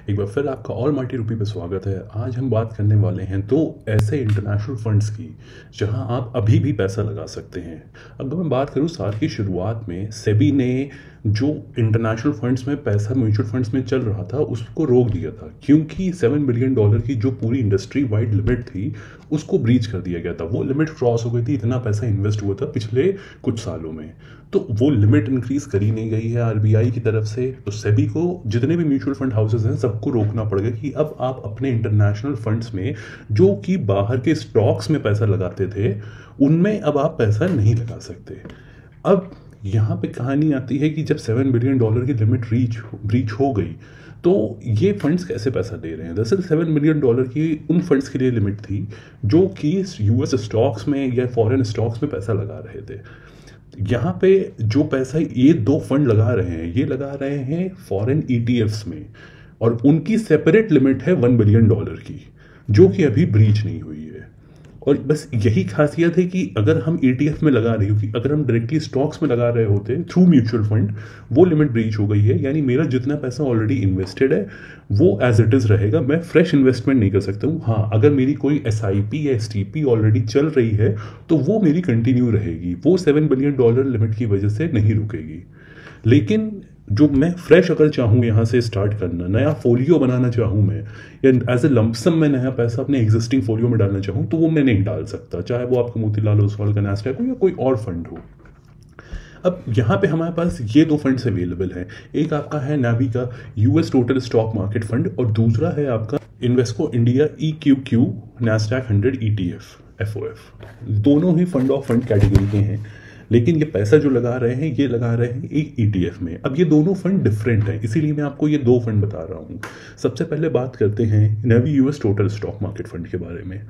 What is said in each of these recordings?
एक बार फिर आपका ऑल मार्टी रुपी पे स्वागत है। आज हम बात करने वाले हैं दो ऐसे इंटरनेशनल फंड्स की जहां आप अभी भी पैसा लगा सकते हैं। अगर मैं बात करूं साल की शुरुआत में सेबी ने जो इंटरनेशनल फंड्स में पैसा म्यूचुअल फंड्स में चल रहा था उसको रोक दिया था, क्योंकि $7 बिलियन की जो पूरी इंडस्ट्री वाइड लिमिट थी उसको ब्रीच कर दिया गया था। वो लिमिट क्रॉस हो गई थी, इतना पैसा इन्वेस्ट हुआ था पिछले कुछ सालों में, तो वो लिमिट इंक्रीज करी नहीं गई है आरबीआई की तरफ से। तो सेबी को जितने भी म्यूचुअल फंड हाउसेज हैं सबको रोकना पड़ेगा कि अब आप अपने इंटरनेशनल फंड्स में जो कि बाहर के स्टॉक्स में पैसा लगाते थे उनमें अब आप पैसा नहीं लगा सकते। अब यहाँ पे कहानी आती है कि जब $7 बिलियन की लिमिट ब्रीच हो गई तो ये फंड्स कैसे पैसा दे रहे हैं। दरअसल $7 बिलियन की उन फंड्स के लिए लिमिट थी जो कि यूएस स्टॉक्स में या फॉरेन स्टॉक्स में पैसा लगा रहे थे। यहाँ पे जो पैसा ये दो फंड लगा रहे हैं ये लगा रहे हैं फॉरेन ईटीएफ्स में, और उनकी सेपरेट लिमिट है $1 बिलियन की जो कि अभी ब्रीच नहीं हुई है। और बस यही खासियत है कि अगर हम ईटीएफ में लगा रहे हो कि अगर हम डायरेक्टली स्टॉक्स में लगा रहे होते थ्रू म्यूचुअल फंड, वो लिमिट ब्रीच हो गई है। यानी मेरा जितना पैसा ऑलरेडी इन्वेस्टेड है वो एज इट इज़ रहेगा, मैं फ्रेश इन्वेस्टमेंट नहीं कर सकता हूँ। हाँ, अगर मेरी कोई एसआईपी या एसटीपी ऑलरेडी चल रही है तो वो मेरी कंटिन्यू रहेगी, वो $7 बिलियन लिमिट की वजह से नहीं रुकेगी। लेकिन जो मैं फ्रेश अगर चाहूँ यहाँ से स्टार्ट करना, नया फोलियो बनाना चाहूँ मैं, या एज ए लमसम में नया पैसा अपने एग्जिस्टिंग फोलियो में डालना चाहूँ तो वो मैं नहीं डाल सकता, चाहे वो आपका मोतीलाल ओसवाल का नैस्डैक हो या कोई और फंड हो। अब यहाँ पे हमारे पास ये दो फंड्स अवेलेबल हैं। एक आपका है नावी का US total stock market fund और दूसरा है आपका Invesco India EQQ Nasdaq 100 ETF FOF। दोनों ही फंड ऑफ फंड कैटेगरी के हैं, लेकिन ये पैसा जो लगा रहे हैं ये लगा रहे हैं एक ETF में। अब ये दोनों फंड डिफरेंट हैं, इसीलिए मैं आपको ये दो फंड बता रहा हूँ। सबसे पहले बात करते हैं navy US total stock market fund के बारे में।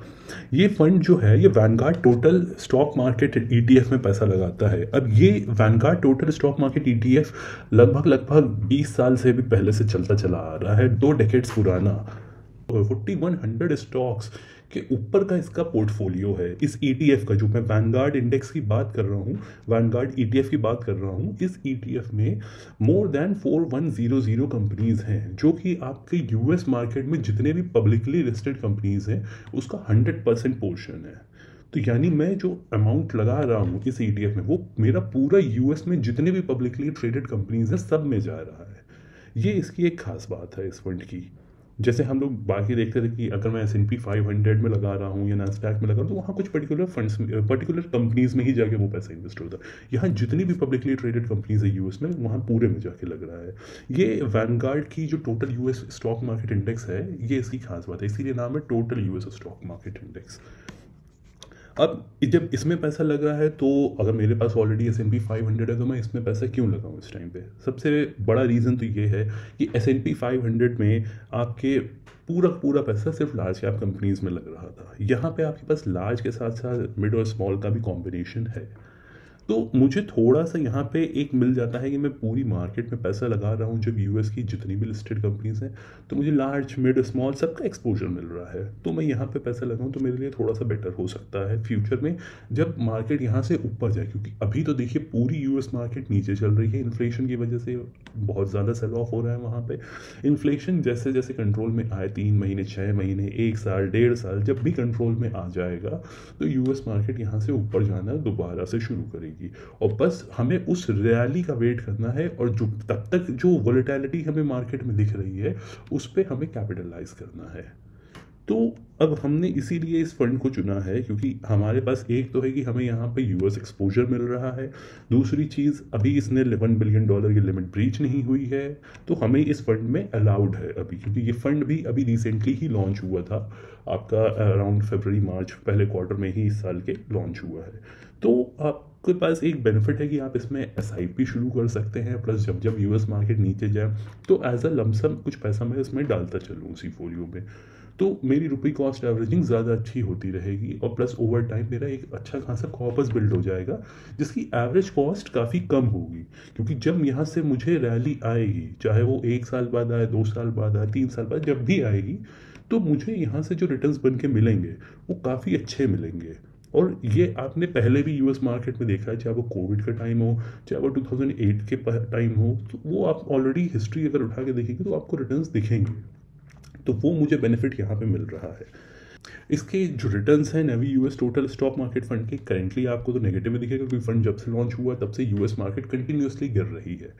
ये फंड जो है ये Vanguard total stock market ETF में पैसा लगाता है। अब ये Vanguard total stock market ETF लगभग 20 साल से भी पहले से चलता चला आ रहा है, 2 डेकेड्स पुराना। 4100 स्टॉक्स के ऊपर का इसका पोर्टफोलियो है। इस ETF का, जो मैं वैनगार्ड इंडेक्स की बात कर रहा हूँ, वैनगार्ड ETF की बात कर रहा हूँ, इस ETF में मोर देन 4100 कंपनीज हैं जो कि आपके यूएस मार्केट में जितने भी पब्लिकली लिस्टेड कंपनीज हैं उसका 100% पोर्शन है। तो यानी मैं जो अमाउंट लगा रहा हूँ इस ETF में वो मेरा पूरा यूएस में जितने भी पब्लिकली ट्रेडेड कंपनीज हैं सब में जा रहा है। ये इसकी एक खास बात है इस फंड की। जैसे हम लोग बाकी देखते थे कि अगर मैं S&P 500 में लगा रहा हूँ या नैस्डैक में लगा रहा हूँ तो वहाँ कुछ पर्टिकुलर फंड्स पर्टिकुलर कंपनीज में ही जाके वो पैसा इन्वेस्ट होता है। यहाँ जितनी भी पब्लिकली ट्रेडेड कंपनीज है यूएस में वहाँ पूरे में जाके लग रहा है। ये वैनगार्ड की जो total US stock market index है ये इसकी खास बात है, इसीलिए नाम है total US stock market index. अब जब इसमें पैसा लग रहा है तो अगर मेरे पास ऑलरेडी S&P 500 है तो मैं इसमें पैसा क्यों लगाऊं इस टाइम पे। सबसे बड़ा रीज़न तो ये है कि S&P 500 में आपके पूरा पैसा सिर्फ लार्ज कैप कंपनीज में लग रहा था। यहाँ पे आपके पास लार्ज के साथ साथ मिड और स्मॉल का भी कॉम्बिनेशन है। तो मुझे थोड़ा सा यहाँ पे एक मिल जाता है कि मैं पूरी मार्केट में पैसा लगा रहा हूँ जब यूएस की जितनी भी लिस्टेड कंपनीज हैं तो मुझे लार्ज मिड स्मॉल सबका एक्सपोजर मिल रहा है। तो मैं यहाँ पे पैसा लगाऊँ तो मेरे लिए थोड़ा सा बेटर हो सकता है फ्यूचर में जब मार्केट यहाँ से ऊपर जाए, क्योंकि अभी तो देखिए पूरी यूएस मार्केट नीचे चल रही है। इन्फ्लेशन की वजह से बहुत ज़्यादा सेल ऑफ हो रहा है वहाँ पे। इन्फ्लेशन जैसे जैसे कंट्रोल में आए, 3 महीने 6 महीने 1 साल 1.5 साल जब भी कंट्रोल में आ जाएगा तो यूएस मार्केट यहाँ से ऊपर जाना दोबारा से शुरू करेगी। और बस हमें उस रैली का वेट करना है, और जो तब तक जो वोलेटिलिटी हमें मार्केट में दिख रही है उस पर हमें कैपिटलाइज करना है। तो अब हमने इसीलिए इस फंड को चुना है क्योंकि हमारे पास एक तो है कि हमें यहाँ पे यूएस एक्सपोजर मिल रहा है, दूसरी चीज़ अभी इसने $11 बिलियन की लिमिट ब्रीच नहीं हुई है तो हमें इस फंड में अलाउड है अभी, क्योंकि ये फंड भी अभी रिसेंटली ही लॉन्च हुआ था, आपका अराउंड फरवरी मार्च पहले क्वार्टर में ही इस साल के लॉन्च हुआ है। तो आपके पास एक बेनिफिट है कि आप इसमें एसआईपी शुरू कर सकते हैं, प्लस जब जब यूएस मार्केट नीचे जाए तो एज अ लमसम कुछ पैसा मैं इसमें डालता चलूँ उसी फोलियो में। तो मेरी रुपी कॉस्ट एवरेजिंग ज़्यादा अच्छी होती रहेगी और प्लस ओवर टाइम मेरा एक अच्छा खासा कॉर्पस बिल्ड हो जाएगा जिसकी एवरेज कॉस्ट काफ़ी कम होगी। क्योंकि जब यहाँ से मुझे रैली आएगी, चाहे वो 1 साल बाद आए, 2 साल बाद आए, 3 साल बाद, जब भी आएगी तो मुझे यहाँ से जो रिटर्न्स बन के मिलेंगे वो काफ़ी अच्छे मिलेंगे। और ये आपने पहले भी यूएस मार्केट में देखा है, चाहे वो कोविड का टाइम हो, चाहे वो 2008 के टाइम हो, तो वो आप ऑलरेडी हिस्ट्री अगर उठा के देखेंगे तो आपको रिटर्न्स दिखेंगे। तो वो मुझे बेनिफिट यहाँ पे मिल रहा है। इसके जो रिटर्न्स हैं navy US total stock market fund के, करेंटली आपको तो नेगेटिव में दिखेगा क्योंकि फंड जब से लॉन्च हुआ तब से यूएस मार्केट कंटिन्यूसली गिर रही है।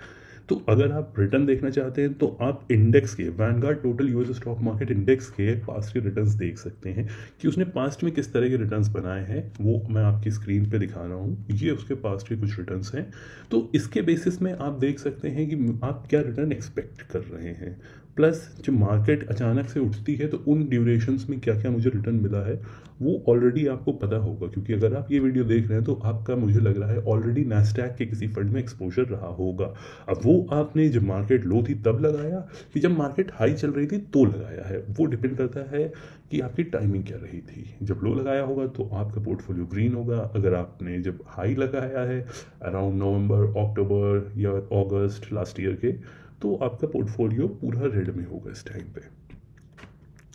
तो अगर आप रिटर्न देखना चाहते हैं तो आप इंडेक्स के Vanguard total US stock market index के पास्ट के रिटर्न्स देख सकते हैं कि उसने पास्ट में किस तरह के रिटर्न्स बनाए हैं। वो मैं आपकी स्क्रीन पे दिखा रहा हूँ, ये उसके पास्ट के कुछ रिटर्न्स हैं। तो इसके बेसिस में आप देख सकते हैं कि आप क्या रिटर्न एक्सपेक्ट कर रहे हैं, प्लस जब मार्केट अचानक से उठती है तो उन ड्यूरेशंस में क्या क्या मुझे रिटर्न मिला है वो ऑलरेडी आपको पता होगा, क्योंकि अगर आप ये वीडियो देख रहे हैं तो आपका मुझे लग रहा है ऑलरेडी नैस्डैक के किसी फंड में एक्सपोजर रहा होगा। अब वो आपने जब मार्केट लो थी तब लगाया कि जब मार्केट हाई चल रही थी तो लगाया है, वो डिपेंड करता है कि आपकी टाइमिंग क्या रही थी। जब लो लगाया होगा तो आपका पोर्टफोलियो ग्रीन होगा, अगर आपने जब हाई लगाया है अराउंड नवंबर अक्टूबर या अगस्त लास्ट ईयर के, तो आपका पोर्टफोलियो पूरा रेड में होगा इस टाइम पे।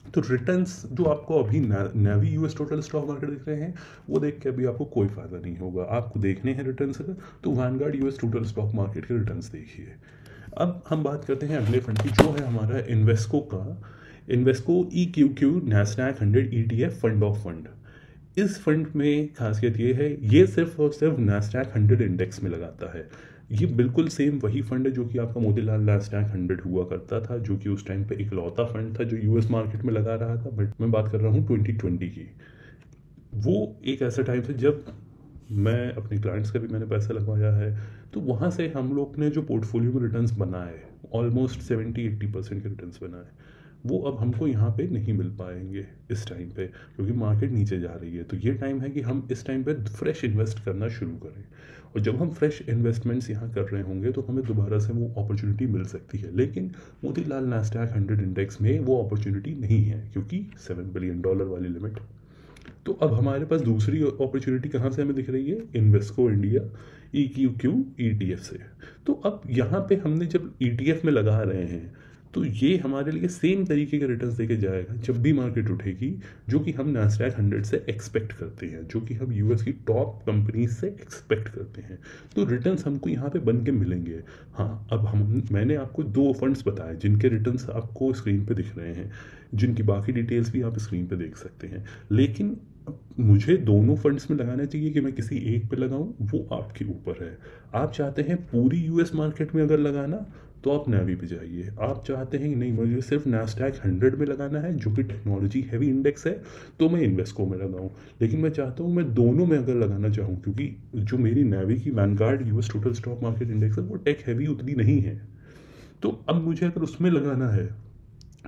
तो रिटर्न्स जो आपको अभी navy US total stock market दिख रहे हैं वो देख के अभी आपको कोई फायदा नहीं होगा। आपको देखने हैं रिटर्न्स अगर, तो Vanguard US total stock market के रिटर्न्स देखिए। अब हम बात करते हैं अगले फंड की, जो है हमारा इन्वेस्को का, Invesco EQQ Nasdaq 100 ETF fund of fund. इस फंड में खासियत ये है, ये सिर्फ और सिर्फ नैस्डैक 100 इंडेक्स में लगाता है। ये बिल्कुल सेम वही फंड है जो कि आपका मोतीलाल नैस्डैक 100 हुआ करता था, जो कि उस टाइम पे इकलौता फंड था जो यूएस मार्केट में लगा रहा था। बट मैं बात कर रहा हूँ 2020 की। वो एक ऐसा टाइम था जब मैं अपने क्लाइंट्स का भी मैंने पैसा लगवाया है, तो वहाँ से हम लोग ने जो पोर्टफोलियो में रिटर्न्स बनाए ऑलमोस्ट 70-80% के रिटर्न्स बनाए, वो अब हमको यहाँ पे नहीं मिल पाएंगे इस टाइम पे, क्योंकि मार्केट नीचे जा रही है। तो ये टाइम है कि हम इस टाइम पे फ्रेश इन्वेस्ट करना शुरू करें, और जब हम फ्रेश इन्वेस्टमेंट्स यहाँ कर रहे होंगे तो हमें दोबारा से वो अपॉर्चुनिटी मिल सकती है। लेकिन मोतीलाल नैस्डैक 100 इंडेक्स में वो अपॉर्चुनिटी नहीं है, क्योंकि $7 बिलियन वाली लिमिट। तो अब हमारे पास दूसरी अपॉर्चुनिटी कहाँ से हमें दिख रही है, इन्वेस्को इंडिया EQQ ETF से। तो अब यहाँ पे हमने जब ETF में लगा रहे हैं तो ये हमारे लिए सेम तरीके के रिटर्न्स देके जाएगा जब भी मार्केट उठेगी, जो कि हम नैस्डैक 100 से एक्सपेक्ट करते हैं, जो कि हम यूएस की टॉप कंपनीज से एक्सपेक्ट करते हैं। तो रिटर्न्स हमको यहाँ पे बन के मिलेंगे। हाँ, अब मैंने आपको 2 फंड्स बताए जिनके रिटर्न्स आपको स्क्रीन पे दिख रहे हैं, जिनकी बाकी डिटेल्स भी आप स्क्रीन पे देख सकते हैं। लेकिन मुझे दोनों फंड्स में लगाना चाहिए कि मैं किसी एक पे लगाऊं, वो आपके ऊपर है। आप चाहते हैं पूरी यूएस मार्केट में अगर लगाना तो आप नेवी पे जाइए। आप चाहते हैं कि नहीं मुझे सिर्फ नैस्डैक 100 में लगाना है जो कि टेक्नोलॉजी हैवी इंडेक्स है, तो मैं इन्वेस्को में लगाऊं। लेकिन मैं चाहता हूं मैं दोनों में अगर लगाना चाहूं, क्योंकि जो मेरी नेवी की Vanguard US total stock market index है वो टेक हैवी उतनी नहीं है। तो अब मुझे अगर उसमें लगाना है,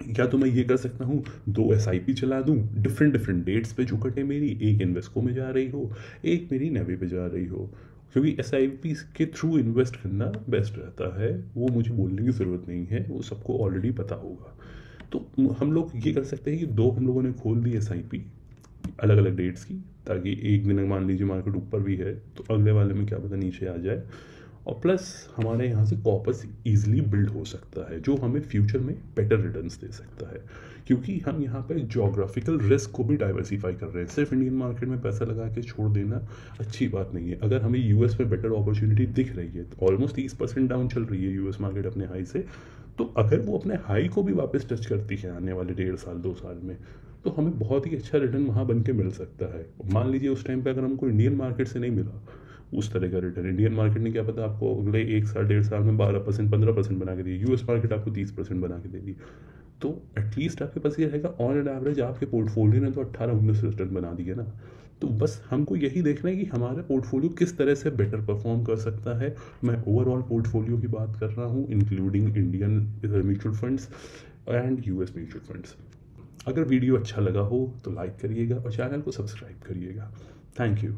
या तो मैं ये कर सकता हूँ 2 SIP चला दूँ डिफरेंट डेट्स पे, जो कटे मेरी एक इन्वेस्को में जा रही हो, एक मेरी नेवी पे जा रही हो, क्योंकि SIP के थ्रू इन्वेस्ट करना बेस्ट रहता है। वो मुझे बोलने की ज़रूरत नहीं है, वो सबको ऑलरेडी पता होगा। तो हम लोग ये कर सकते हैं कि 2 हम लोगों ने खोल दी SIP अलग अलग डेट्स की, ताकि एक दिन मान लीजिए मार्केट ऊपर भी है तो अगले वाले में क्या पता नीचे आ जाए, और प्लस हमारे यहाँ से कॉर्पस ईजिली बिल्ड हो सकता है जो हमें फ्यूचर में बेटर रिटर्न्स दे सकता है, क्योंकि हम यहाँ पर जोग्राफिकल रिस्क को भी डाइवर्सिफाई कर रहे हैं। सिर्फ इंडियन मार्केट में पैसा लगा के छोड़ देना अच्छी बात नहीं है। अगर हमें यूएस में बेटर अपॉर्चुनिटी दिख रही है, तो ऑलमोस्ट 30% डाउन चल रही है यूएस मार्केट अपने हाई से, तो अगर वो अपने हाई को भी वापस टच करती है आने वाले 1.5 साल 2 साल में, तो हमें बहुत ही अच्छा रिटर्न वहाँ बन के मिल सकता है। मान लीजिए उस टाइम पे अगर हमको इंडियन मार्केट से नहीं मिला उस तरह का रिटर्न, इंडियन मार्केट ने क्या पता आपको अगले 1 साल 1.5 साल में 12% 15% बना के दी, यूएस मार्केट आपको 30% बना के देगी, तो एटलीस्ट आपके पास ये रहेगा ऑन एन एवरेज आपके पोर्टफोलियो ने तो 18-19 रिटर्न बना दिए ना। तो बस हमको यही देखना है कि हमारा पोर्टफोलियो किस तरह से बेटर परफॉर्म कर सकता है। मैं ओवरऑल पोर्टफोलियो की बात कर रहा हूँ, including Indian mutual funds and US mutual funds. अगर वीडियो अच्छा लगा हो तो लाइक करिएगा और चैनल को सब्सक्राइब करिएगा। Thank you.